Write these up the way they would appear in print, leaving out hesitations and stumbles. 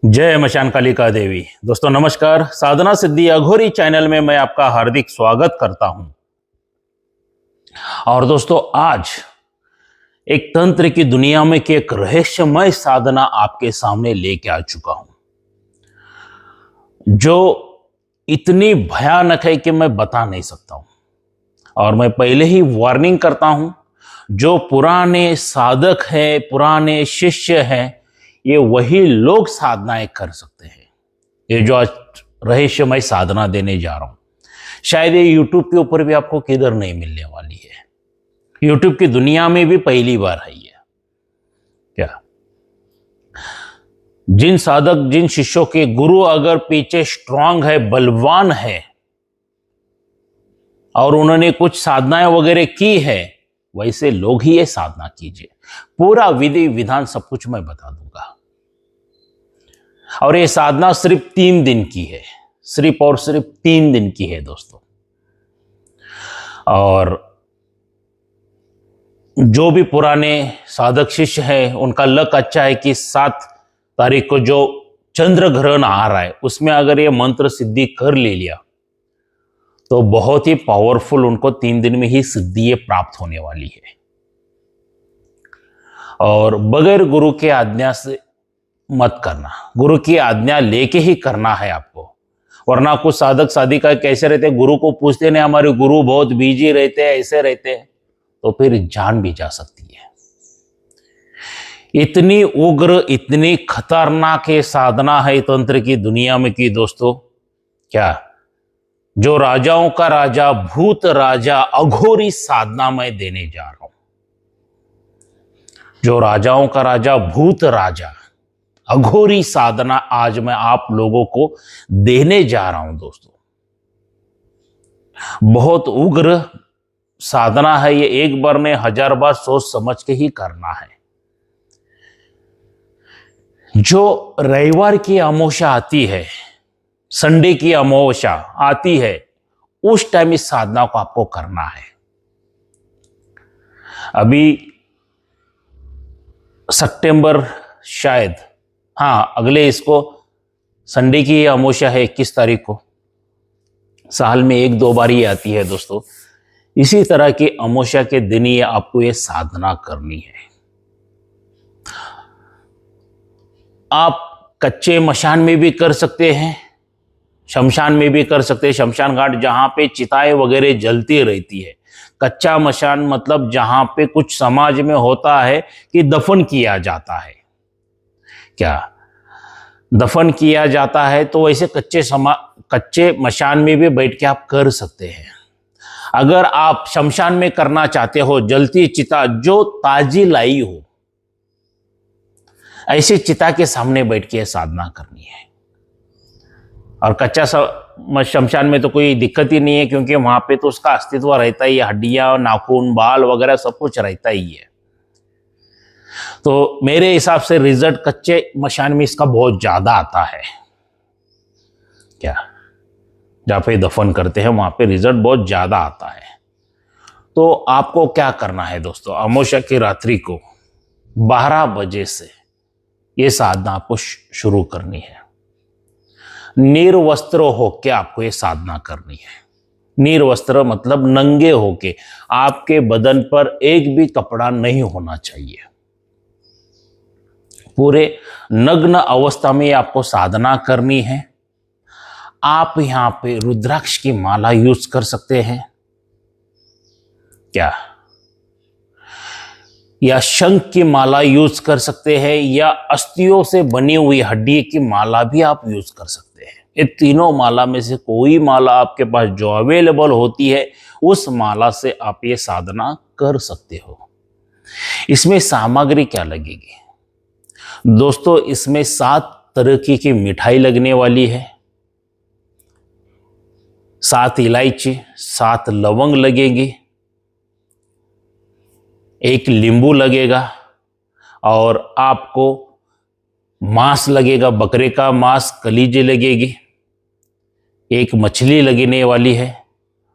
जय मशान कालिका देवी। दोस्तों नमस्कार। साधना सिद्धि अघोरी चैनल में मैं आपका हार्दिक स्वागत करता हूं। और दोस्तों आज एक तंत्र की दुनिया में की एक रहस्यमय साधना आपके सामने लेके आ चुका हूं, जो इतनी भयानक है कि मैं बता नहीं सकता हूं। और मैं पहले ही वार्निंग करता हूं, जो पुराने साधक हैं, पुराने शिष्य हैं, ये वही लोग साधनाएं कर सकते हैं। ये जो आज रहस्यमय साधना देने जा रहा हूं, शायद ये यूट्यूब के ऊपर भी आपको किधर नहीं मिलने वाली है। यूट्यूब की दुनिया में भी पहली बार है ये। क्या जिन साधक, जिन शिष्यों के गुरु अगर पीछे स्ट्रांग है, बलवान है, और उन्होंने कुछ साधनाएं वगैरह की है, वैसे लोग ही ये साधना कीजिए। पूरा विधि विधान सब कुछ मैं बता दूंगा। और ये साधना सिर्फ 3 दिन की है, सिर्फ और सिर्फ 3 दिन की है दोस्तों। और जो भी पुराने साधक शिष्य हैं, उनका लक अच्छा है कि 7 तारीख को जो चंद्र ग्रहण आ रहा है, उसमें अगर ये मंत्र सिद्धि कर ले लिया तो बहुत ही पावरफुल उनको 3 दिन में ही सिद्धि प्राप्त होने वाली है। और बगैर गुरु के आज्ञा से मत करना, गुरु की आज्ञा लेके ही करना है आपको। वरना कुछ साधक साधिका कैसे रहते, गुरु को पूछते नहीं, हमारे गुरु बहुत बिजी रहते हैं, ऐसे रहते हैं, तो फिर जान भी जा सकती है। इतनी उग्र, इतनी खतरनाक ये साधना है तंत्र की दुनिया में की दोस्तों। क्या जो राजाओं का राजा, भूत राजा, अघोरी साधना मैं देने जा रहा हूं। जो राजाओं का राजा, भूत राजा, अघोरी साधना आज मैं आप लोगों को देने जा रहा हूं दोस्तों। बहुत उग्र साधना है ये। एक बार ने 1000 बार सोच समझ के ही करना है। जो रविवार की अमावस्या आती है, संडे की अमावस्या आती है, उस टाइम इस साधना को आपको करना है। अभी सितंबर, शायद अगले इसको संडे की अमावस्या है 21 तारीख को। साल में 1-2 बार ही आती है दोस्तों। इसी तरह की अमावस्या के दिन ही आपको ये साधना करनी है। आप कच्चे मशान में भी कर सकते हैं, शमशान में भी कर सकते हैं। शमशान घाट जहां पे चिताएं वगैरह जलती रहती है। कच्चा मशान मतलब जहां पे कुछ समाज में होता है कि दफन किया जाता है। क्या दफन किया जाता है, तो वैसे कच्चे मशान में भी बैठ के आप कर सकते हैं। अगर आप शमशान में करना चाहते हो, जलती चिता जो ताजी लाई हो, ऐसी चिता के सामने बैठ के साधना करनी है। और कच्चा शमशान में तो कोई दिक्कत ही नहीं है, क्योंकि वहां पे तो उसका अस्तित्व रहता ही है। हड्डियां, नाखून, बाल वगैरह सब कुछ रहता ही है। तो मेरे हिसाब से रिजल्ट कच्चे मशान में इसका बहुत ज्यादा आता है। क्या जहां पे दफन करते हैं वहां पे रिजल्ट बहुत ज्यादा आता है। तो आपको क्या करना है दोस्तों, अमावस्या की रात्रि को 12 बजे से यह साधना आपको शुरू करनी है। निर्वस्त्र होके आपको यह साधना करनी है। निर्वस्त्र मतलब नंगे होके, आपके बदन पर एक भी कपड़ा नहीं होना चाहिए। पूरे नग्न अवस्था में आपको साधना करनी है। आप यहां पे रुद्राक्ष की माला यूज कर सकते हैं, क्या या शंख की माला यूज कर सकते हैं, या अस्थियों से बनी हुई हड्डी की माला भी आप यूज कर सकते हैं। ये तीनों माला में से कोई माला आपके पास जो अवेलेबल होती है, उस माला से आप ये साधना कर सकते हो। इसमें सामग्री क्या लगेगी दोस्तों, इसमें 7 तरह की मिठाई लगने वाली है। 7 इलायची, 7 लवंग लगेगी, 1 नींबू लगेगा, और आपको मांस लगेगा, बकरे का मांस, कलीजे लगेगी, 1 मछली लगने वाली है,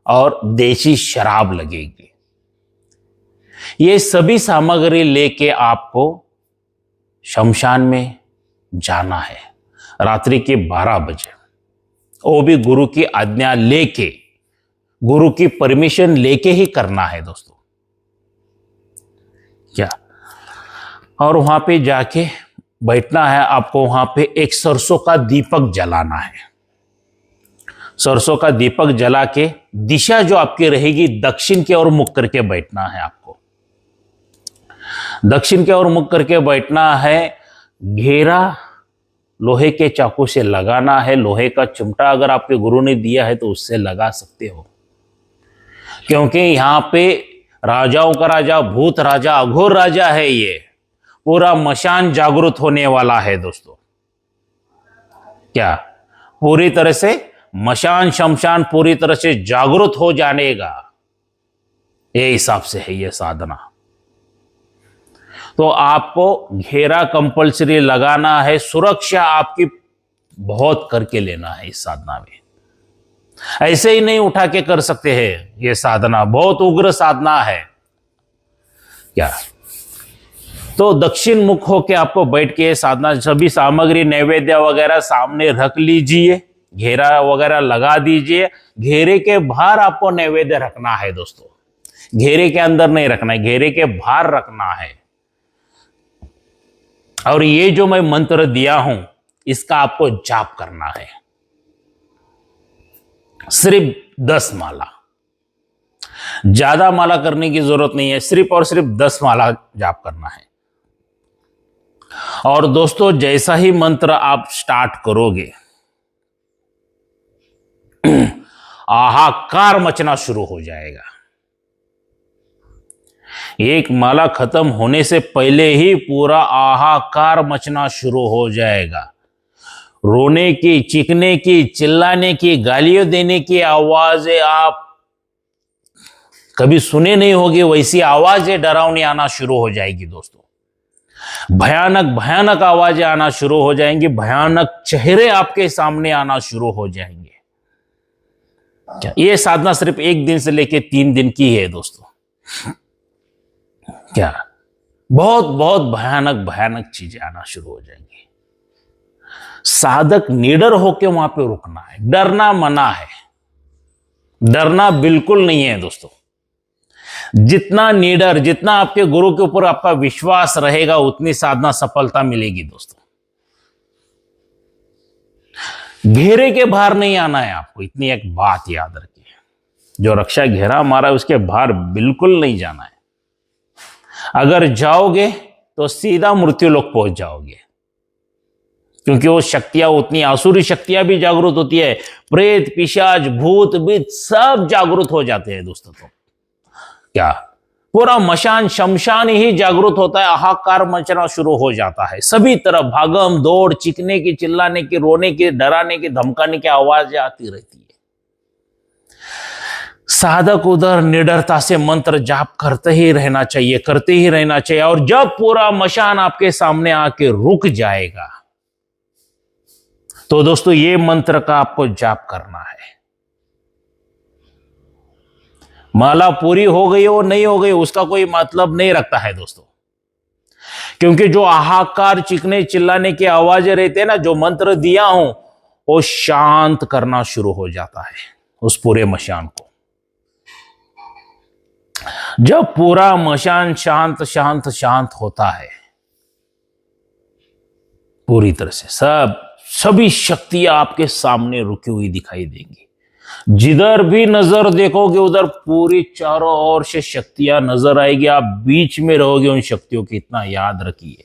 और देसी शराब लगेगी। ये सभी सामग्री लेके आपको शमशान में जाना है। रात्रि के 12 बजे, वो भी गुरु की आज्ञा लेके, गुरु की परमिशन लेके ही करना है दोस्तों। क्या, और वहां पे जाके बैठना है आपको। वहां पे एक सरसों का दीपक जलाना है। सरसों का दीपक जला के दिशा जो आपकी रहेगी दक्षिण की ओर मुख करके बैठना है आपको। दक्षिण की ओर मुख करके बैठना है। घेरा लोहे के चाकू से लगाना है। लोहे का चिमटा अगर आपके गुरु ने दिया है तो उससे लगा सकते हो, क्योंकि यहां पे राजाओं का राजा, भूत राजा, अघोर राजा है। ये पूरा मशान जागृत होने वाला है दोस्तों। क्या, पूरी तरह से मशान शमशान पूरी तरह से जागृत हो जाने का ये हिसाब से है ये साधना। तो आपको घेरा कंपलसरी लगाना है। सुरक्षा आपकी बहुत करके लेना है इस साधना में। ऐसे ही नहीं उठा के कर सकते हैं। ये साधना बहुत उग्र साधना है। क्या, तो दक्षिण मुख होके आपको बैठ के साधना, सभी सामग्री नैवेद्य वगैरह सामने रख लीजिए, घेरा वगैरह लगा दीजिए। घेरे के बाहर आपको नैवेद्य रखना है दोस्तों, घेरे के अंदर नहीं रखना है, घेरे के बाहर रखना है। और ये जो मैं मंत्र दिया हूं इसका आपको जाप करना है, सिर्फ 10 माला। ज्यादा माला करने की जरूरत नहीं है, सिर्फ और सिर्फ 10 माला जाप करना है। और दोस्तों जैसा ही मंत्र आप स्टार्ट करोगे हाहाकार मचना शुरू हो जाएगा। एक माला खत्म होने से पहले ही पूरा हाहाकार मचना शुरू हो जाएगा। रोने की, चीखने की, चिल्लाने की, गालियां देने की आवाजें आप कभी सुने नहीं होगी, वैसी आवाजें डरावनी आना शुरू हो जाएगी दोस्तों। भयानक भयानक आवाजें आना शुरू हो जाएंगी, भयानक चेहरे आपके सामने आना शुरू हो जाएंगे। क्या, ये साधना सिर्फ 1 दिन से लेकर 3 दिन की है दोस्तों। क्या, बहुत बहुत भयानक भयानक चीजें आना शुरू हो जाएंगी। साधक निडर होकर वहां पे रुकना है। डरना मना है, डरना बिल्कुल नहीं है दोस्तों। जितना निडर, जितना आपके गुरु के ऊपर आपका विश्वास रहेगा उतनी साधना सफलता मिलेगी दोस्तों। घेरे के बाहर नहीं आना है आपको, इतनी एक बात याद रखिए। जो रक्षा घेरा मारा है उसके बाहर बिल्कुल नहीं जाना है। अगर जाओगे तो सीधा मृत्यु लोक पहुंच जाओगे, क्योंकि वो शक्तियां उतनी, आसुरी शक्तियां भी जागृत होती है। प्रेत, पिशाच, भूत बीत सब जागृत हो जाते हैं दोस्तों। तो क्या, पूरा मशान शमशान ही जागृत होता है, हाहाकार मचना शुरू हो जाता है। सभी तरफ भागम दौड़, चीखने की, चिल्लाने की, रोने की, डराने की, धमकाने की आवाजें आती रहती है। साधक उधर निडरता से मंत्र जाप करते ही रहना चाहिए, करते ही रहना चाहिए। और जब पूरा मशान आपके सामने आके रुक जाएगा तो दोस्तों ये मंत्र का आपको जाप करना है। माला पूरी हो गई हो नहीं हो गई उसका कोई मतलब नहीं रखता है दोस्तों, क्योंकि जो हाहाकार, चीखने चिल्लाने की आवाजें रहते हैं ना, जो मंत्र दिया हूं वो शांत करना शुरू हो जाता है उस पूरे मशान को। जब पूरा मशान शांत शांत शांत होता है पूरी तरह से, सभी शक्तियां आपके सामने रुकी हुई दिखाई देंगी। जिधर भी नजर देखोगे उधर पूरी चारों ओर से शक्तियां नजर आएगी। आप बीच में रहोगे उन शक्तियों की, इतना याद रखिए।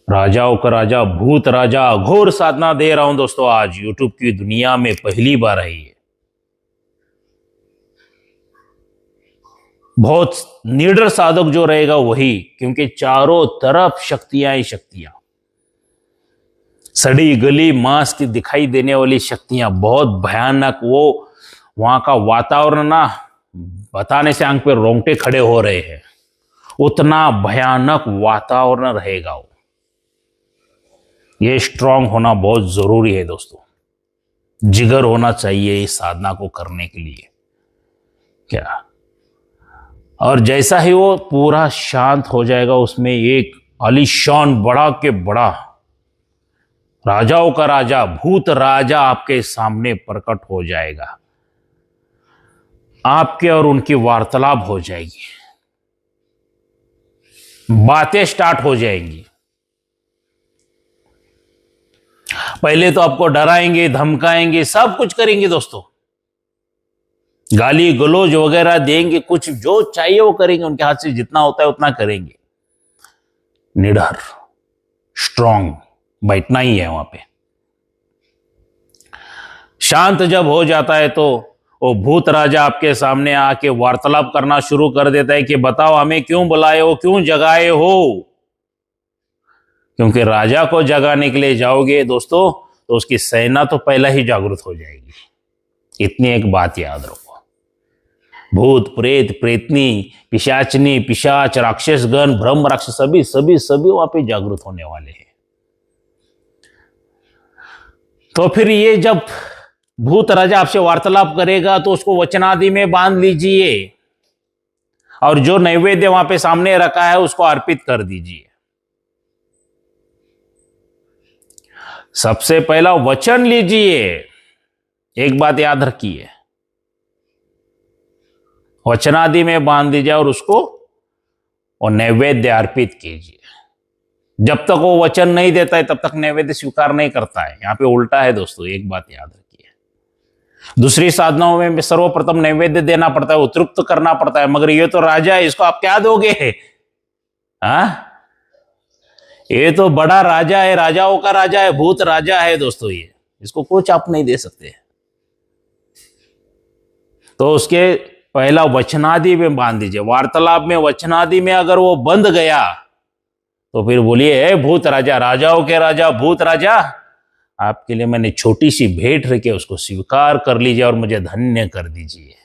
राजाओं का राजा, भूत राजा, अघोर साधना दे रहा हूं दोस्तों आज यूट्यूब की दुनिया में पहली बार है ये। बहुत निडर साधक जो रहेगा वही, क्योंकि चारों तरफ शक्तियां ही शक्तियां, सड़ी गली मांस की दिखाई देने वाली शक्तियां, बहुत भयानक। वो वहां का वातावरण ना बताने से आंख पे रोंगटे खड़े हो रहे हैं, उतना भयानक वातावरण रहेगा वो। ये स्ट्रांग होना बहुत जरूरी है दोस्तों, जिगर होना चाहिए इस साधना को करने के लिए। क्या, और जैसा ही वो पूरा शांत हो जाएगा उसमें एक आलीशान बड़ा के बड़ा राजाओं का राजा भूत राजा आपके सामने प्रकट हो जाएगा, आपके और उनकी वार्तालाप हो जाएगी, बातें स्टार्ट हो जाएंगी। पहले तो आपको डराएंगे, धमकाएंगे, सब कुछ करेंगे दोस्तों, गाली गलौज वगैरह देंगे, कुछ जो चाहिए वो करेंगे, उनके हाथ से जितना होता है उतना करेंगे। निडर, स्ट्रांग बैठना ही है वहां पे। शांत जब हो जाता है तो वो भूत राजा आपके सामने आके वार्तालाप करना शुरू कर देता है कि बताओ हमें क्यों बुलाए हो, क्यों जगाए हो। क्योंकि राजा को जगाने के लिए जाओगे दोस्तों तो उसकी सेना तो पहला ही जागृत हो जाएगी। इतनी एक बात याद रखो, भूत प्रेत प्रेतनी पिशाचनी पिशाच राक्षसगण ब्रह्म राक्षस सभी सभी सभी वहां पे जागृत होने वाले हैं। तो फिर ये जब भूत राजा आपसे वार्तालाप करेगा तो उसको वचनादि में बांध लीजिए और जो नैवेद्य वहां पे सामने रखा है उसको अर्पित कर दीजिए। सबसे पहला वचन लीजिए, एक बात याद रखिए, वचनादि में बांध दीजिए और उसको और नैवेद्य अर्पित कीजिए। जब तक वो वचन नहीं देता है तब तक नैवेद्य स्वीकार नहीं करता है। यहां पे उल्टा है दोस्तों, एक बात याद रखिए। दूसरी साधनाओं में सर्वप्रथम नैवेद्य देना पड़ता है, उत्तृप्त करना पड़ता है, मगर ये तो राजा है, इसको आप क्या दोगे? हाँ, ये तो बड़ा राजा है, राजाओं का राजा है, भूत राजा है दोस्तों, ये इसको कुछ आप नहीं दे सकते। तो उसके पहला वचनादि में बांध दीजिए। वार्तालाप में वचनादि में अगर वो बंध गया तो फिर बोलिए, भूत राजा, राजाओं के राजा, भूत राजा, आपके लिए मैंने छोटी सी भेंट रखी, उसको स्वीकार कर लीजिए और मुझे धन्य कर दीजिए।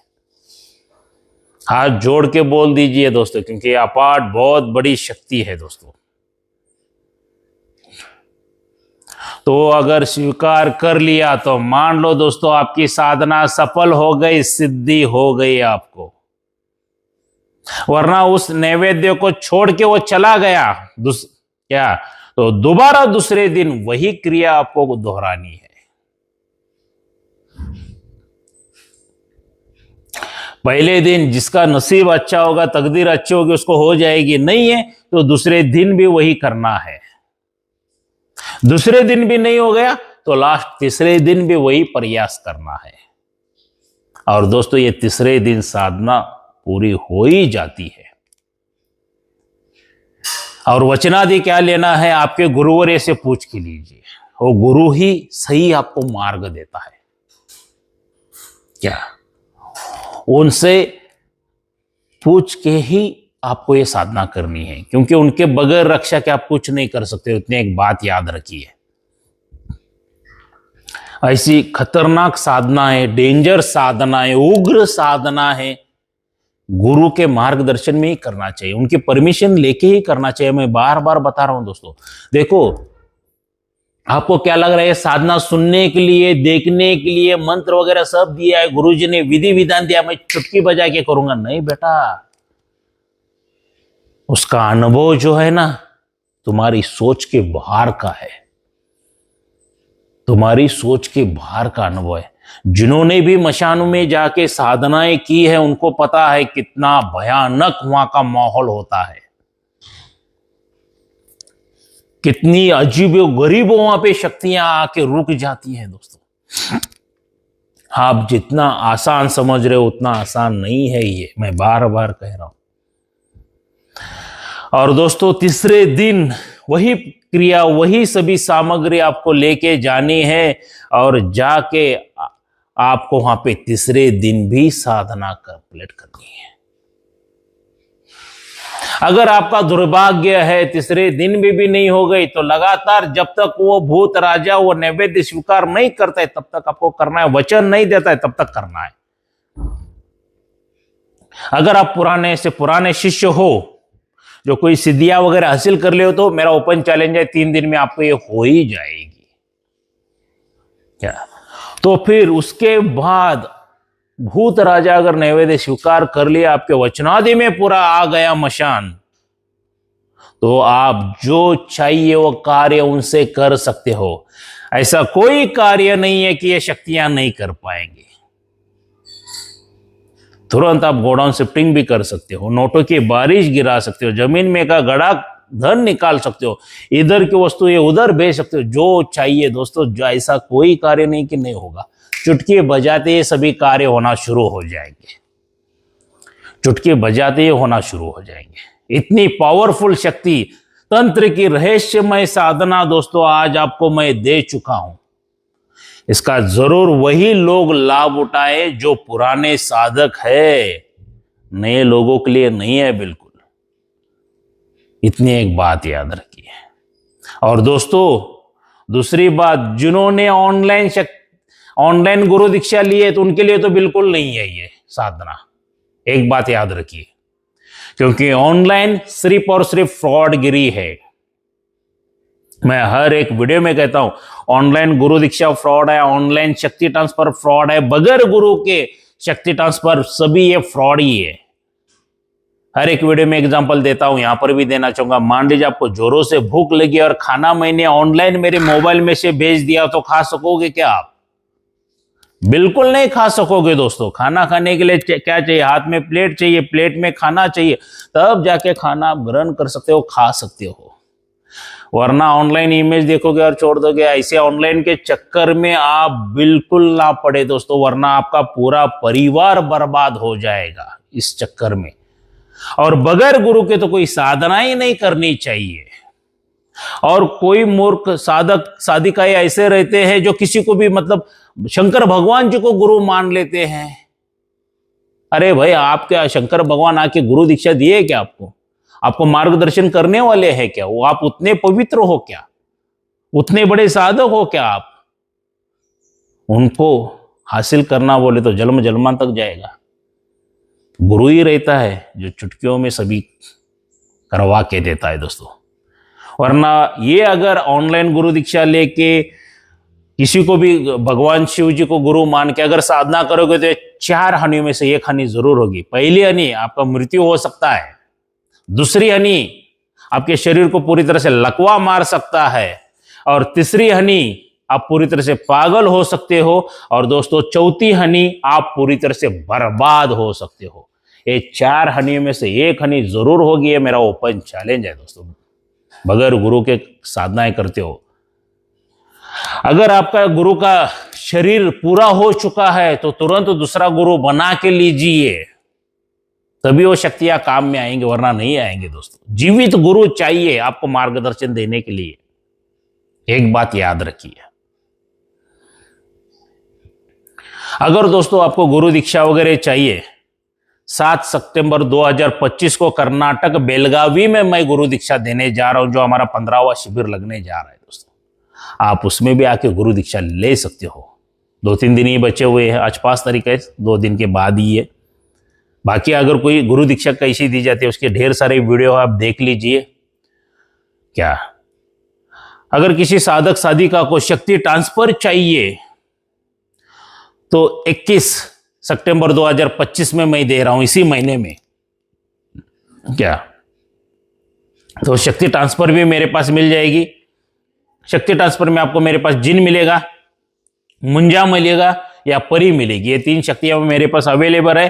हाथ जोड़ के बोल दीजिए दोस्तों, क्योंकि अपाट बहुत बड़ी शक्ति है दोस्तों। तो अगर स्वीकार कर लिया तो मान लो दोस्तों आपकी साधना सफल हो गई, सिद्धि हो गई आपको। वरना उस नैवेद्य को छोड़ के वो चला गया क्या, तो दोबारा दूसरे दिन वही क्रिया आपको दोहरानी है। पहले दिन जिसका नसीब अच्छा होगा, तकदीर अच्छी होगी, उसको हो जाएगी, नहीं है तो दूसरे दिन भी वही करना है। दूसरे दिन भी नहीं हो गया तो लास्ट तीसरे दिन भी वही प्रयास करना है। और दोस्तों ये तीसरे दिन साधना पूरी हो ही जाती है। और वचनादि क्या लेना है, आपके गुरुवर से पूछ के लीजिए, वो गुरु ही सही आपको मार्ग देता है। क्या उनसे पूछ के ही आपको ये साधना करनी है, क्योंकि उनके बगैर रक्षा के आप कुछ नहीं कर सकते। उतनी एक बात याद रखिए, ऐसी खतरनाक साधना है, डेंजर साधना है, उग्र साधना है, गुरु के मार्गदर्शन में ही करना चाहिए, उनकी परमिशन लेके ही करना चाहिए। मैं बार बार बता रहा हूं दोस्तों। देखो आपको क्या लग रहा है, साधना सुनने के लिए, देखने के लिए मंत्र वगैरह सब दिया है, गुरुजी ने विधि विधान दिया, मैं चुटकी बजा के करूंगा, नहीं बेटा। उसका अनुभव जो है ना, तुम्हारी सोच के बाहर का है, तुम्हारी सोच के बाहर का अनुभव है। जिन्होंने भी मशानों में जाके साधनाएं की है उनको पता है कितना भयानक वहां का माहौल होता है, कितनी अजीब गरीब वहां पे शक्तियां आके रुक जाती हैं दोस्तों। आप जितना आसान समझ रहे हो उतना आसान नहीं है ये, मैं बार बार कह रहा हूं। और दोस्तों तीसरे दिन वही क्रिया, वही सभी सामग्री आपको लेके जानी है और जाके आपको वहां पे तीसरे दिन भी साधना कंप्लीट करनी है। अगर आपका दुर्भाग्य है तीसरे दिन भी नहीं हो गई तो लगातार जब तक वो भूत राजा वो नैवेद्य स्वीकार नहीं करता है तब तक आपको करना है, वचन नहीं देता है तब तक करना है। अगर आप पुराने से पुराने शिष्य हो जो कोई सिद्धियां वगैरह हासिल कर ले हो तो मेरा ओपन चैलेंज है 3 दिन में आपको ये हो ही जाएगी। क्या तो फिर उसके बाद भूत राजा अगर नैवेद्य स्वीकार कर लिया, आपके वचनादि में पूरा आ गया मशान, तो आप जो चाहिए वो कार्य उनसे कर सकते हो। ऐसा कोई कार्य नहीं है कि ये शक्तियां नहीं कर पाएंगे। तुरंत आप गोडाउन शिफ्टिंग भी कर सकते हो, नोटों की बारिश गिरा सकते हो, जमीन में का गड़ा धन निकाल सकते हो, इधर की वस्तु ये उधर भेज सकते हो, जो चाहिए दोस्तों। जो ऐसा कोई कार्य नहीं कि नहीं होगा। चुटकी बजाते ये सभी कार्य होना शुरू हो जाएंगे, चुटकी बजाते ही होना शुरू हो जाएंगे। इतनी पावरफुल शक्ति, तंत्र की रहस्यमय साधना दोस्तों आज आपको मैं दे चुका हूं। इसका जरूर वही लोग लाभ उठाए जो पुराने साधक है, नए लोगों के लिए नहीं है बिल्कुल। इतनी एक बात याद रखिए। और दोस्तों दूसरी बात, जिन्होंने ऑनलाइन गुरु दीक्षा ली है तो उनके लिए तो बिल्कुल नहीं है ये साधना। एक बात याद रखिए, क्योंकि ऑनलाइन सिर्फ और सिर्फ फ्रॉडगिरी है। मैं हर एक वीडियो में कहता हूं ऑनलाइन गुरु दीक्षा फ्रॉड है, ऑनलाइन शक्ति ट्रांसफर फ्रॉड है, बगैर गुरु के शक्ति ट्रांसफर सभी ये फ्रॉड ही है। हर एक वीडियो में एग्जांपल देता हूं, यहां पर भी देना चाहूंगा। मान लीजिए आपको जोरों से भूख लगी और खाना मैंने ऑनलाइन मेरे मोबाइल में से भेज दिया, तो खा सकोगे क्या आप? बिल्कुल नहीं खा सकोगे दोस्तों। खाना खाने के लिए क्या चाहिए? हाथ में प्लेट चाहिए, प्लेट में खाना चाहिए, तब जाके खाना आप ग्रहण कर सकते हो, खा सकते हो। वरना ऑनलाइन इमेज देखोगे और छोड़ दोगे। ऐसे ऑनलाइन के चक्कर में आप बिल्कुल ना पड़े दोस्तों, वरना आपका पूरा परिवार बर्बाद हो जाएगा इस चक्कर में। और बगैर गुरु के तो कोई साधना ही नहीं करनी चाहिए। और कोई मूर्ख साधक साधिकाएं ऐसे रहते हैं जो किसी को भी मतलब शंकर भगवान जी को गुरु मान लेते हैं। अरे भाई, आप क्या शंकर भगवान आके गुरु दीक्षा दिए क्या आपको? आपको मार्गदर्शन करने वाले हैं क्या वो? आप उतने पवित्र हो क्या? उतने बड़े साधक हो क्या आप? उनको हासिल करना बोले तो जन्म जन्मांतर तक जाएगा। गुरु ही रहता है जो चुटकियों में सभी करवा के देता है दोस्तों। वरना ये अगर ऑनलाइन गुरु दीक्षा लेके किसी को भी भगवान शिव जी को गुरु मान के अगर साधना करोगे तो 4 हानियों में से 1 हानि जरूर होगी। पहली हानि, आपका मृत्यु हो सकता है। दूसरी हानि, आपके शरीर को पूरी तरह से लकवा मार सकता है। और तीसरी हानि, आप पूरी तरह से पागल हो सकते हो। और दोस्तों चौथी हानि, आप पूरी तरह से बर्बाद हो सकते हो। ये 4 हानियों में से 1 हानि जरूर होगी। ये मेरा ओपन चैलेंज है दोस्तों, बगैर गुरु के साधनाएं करते हो। अगर आपका गुरु का शरीर पूरा हो चुका है तो तुरंत दूसरा गुरु बना के लीजिए, तभी वो शक्तियां काम में आएंगे, वरना नहीं आएंगे दोस्तों। जीवित गुरु चाहिए आपको मार्गदर्शन देने के लिए। एक बात याद रखिए, अगर दोस्तों आपको गुरु दीक्षा वगैरह चाहिए, 7 सितंबर 2025 को कर्नाटक बेलगावी में मैं गुरु दीक्षा देने जा रहा हूं, जो हमारा 15वां शिविर लगने जा रहा है दोस्तों। आप उसमें भी आके गुरु दीक्षा ले सकते हो। 2-3 दिन ही बचे हुए हैं, आज 5 तारीख है, 2 दिन के बाद ही है। बाकी अगर कोई गुरु दीक्षा कैसी दी जाती है उसके ढेर सारे वीडियो आप देख लीजिए। क्या अगर किसी साधक साधिका को शक्ति ट्रांसफर चाहिए तो 21 सितंबर 2025 में मैं दे रहा हूं, इसी महीने में। क्या तो शक्ति ट्रांसफर भी मेरे पास मिल जाएगी। शक्ति ट्रांसफर में आपको मेरे पास जिन मिलेगा, मुंजा मिलेगा या परी मिलेगी। ये 3 शक्तियां मेरे पास अवेलेबल है।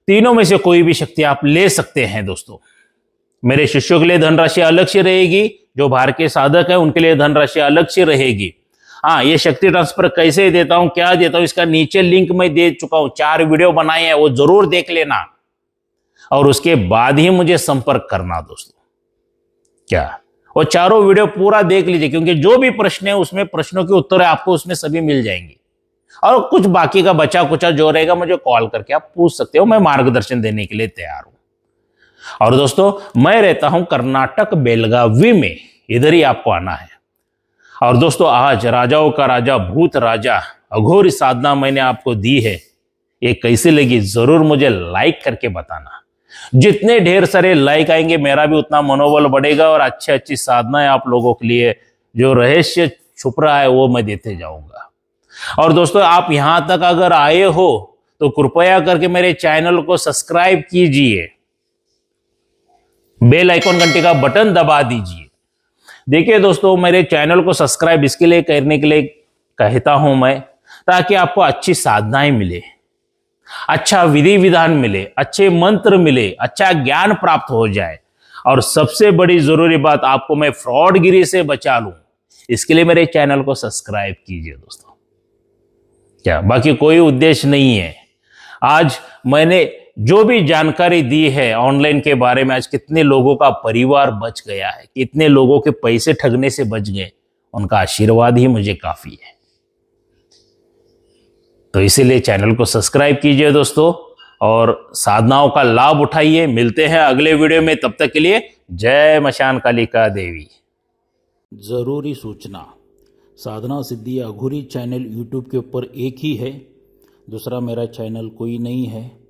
तीनों में से कोई भी शक्ति आप ले सकते हैं दोस्तों। मेरे शिष्यों के लिए धनराशि अलग से रहेगी, जो बाहर के साधक है उनके लिए धनराशि अलग से रहेगी। हाँ, ये शक्ति ट्रांसफर कैसे देता हूं, क्या देता हूं, इसका नीचे लिंक मैं दे चुका हूं। 4 वीडियो बनाए हैं, वो जरूर देख लेना और उसके बाद ही मुझे संपर्क करना दोस्तों। क्या वो चारों वीडियो पूरा देख लीजिए, क्योंकि जो भी प्रश्न है उसमें प्रश्नों के उत्तर आपको उसमें सभी मिल जाएंगे। और कुछ बाकी का बचा कुचा जो रहेगा मुझे कॉल करके आप पूछ सकते हो, मैं मार्गदर्शन देने के लिए तैयार हूं। और दोस्तों मैं रहता हूं कर्नाटक बेलगावी में, इधर ही आपको आना है। और दोस्तों आज राजाओं का राजा भूत राजा अघोरी साधना मैंने आपको दी है, ये कैसी लगी जरूर मुझे लाइक करके बताना। जितने ढेर सारे लाइक आएंगे मेरा भी उतना मनोबल बढ़ेगा और अच्छी साधनाएं आप लोगों के लिए जो रहस्य छुप रहा है वो मैं देते जाऊंगा। और दोस्तों आप यहां तक अगर आए हो तो कृपया करके मेरे चैनल को सब्सक्राइब कीजिए। बेल आइकॉन घंटे का बटन दबा दीजिए। देखिए दोस्तों, मेरे चैनल को सब्सक्राइब इसके लिए करने के लिए कहता हूं मैं, ताकि आपको अच्छी साधनाएं मिले, अच्छा विधि विधान मिले, अच्छे मंत्र मिले, अच्छा ज्ञान प्राप्त हो जाए, और सबसे बड़ी जरूरी बात, आपको मैं फ्रॉडगिरी से बचा लूं। इसके लिए मेरे चैनल को सब्सक्राइब कीजिए दोस्तों। क्या बाकी कोई उद्देश्य नहीं है। आज मैंने जो भी जानकारी दी है ऑनलाइन के बारे में, आज कितने लोगों का परिवार बच गया है, कितने लोगों के पैसे ठगने से बच गए, उनका आशीर्वाद ही मुझे काफी है। तो इसीलिए चैनल को सब्सक्राइब कीजिए दोस्तों, और साधनाओं का लाभ उठाइए। मिलते हैं अगले वीडियो में, तब तक के लिए जय मशान कालिका देवी। जरूरी सूचना, साधना सिद्धि अघोरी चैनल यूट्यूब के ऊपर एक ही है, दूसरा मेरा चैनल कोई नहीं है।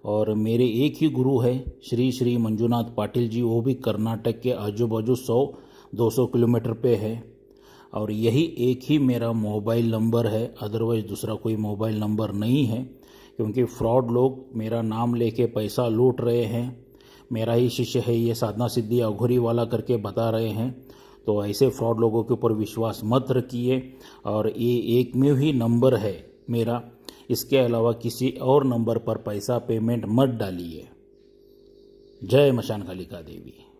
और मेरे एक ही गुरु है, श्री श्री मंजुनाथ पाटिल जी, वो भी कर्नाटक के आजू बाजू 100-200 किलोमीटर पे है। और यही एक ही मेरा मोबाइल नंबर है, अदरवाइज़ दूसरा कोई मोबाइल नंबर नहीं है, क्योंकि फ्रॉड लोग मेरा नाम लेके पैसा लूट रहे हैं। मेरा ही शिष्य है ये, साधना सिद्धि अघोरी वाला करके बता रहे हैं। तो ऐसे फ्रॉड लोगों के ऊपर विश्वास मत रखिए। और ये एक में ही नंबर है मेरा, इसके अलावा किसी और नंबर पर पैसा पेमेंट मत डालिए। जय मशान कालिका देवी।